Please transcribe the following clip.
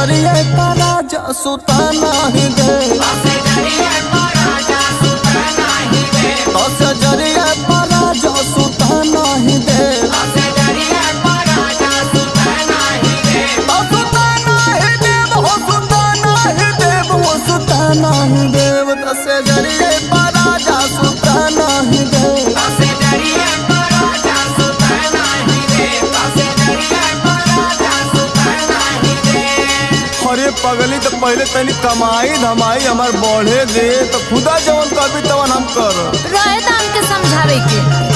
जरिए पारा जा सुता नहीं दे, बस जरिए पारा जा सुता नहीं दे, बस जरिए पारा जा सुता नहीं दे, बस जरिए पारा जा सुता नहीं दे, सुता नहीं देव हो सुता नहीं देव हो सुता नहीं देव, बस जरिए पारा जा सुता नहीं दे, बस जरिए पारा जा सुता नहीं दे, बस जरिए पारा जा सुता नहीं दे। अरे पगली तो पहले तनी कमाई धमाई हमार बढ़े दे तो खुदा जवन कभी तवन हम कर रहे तो हमके समझावे के।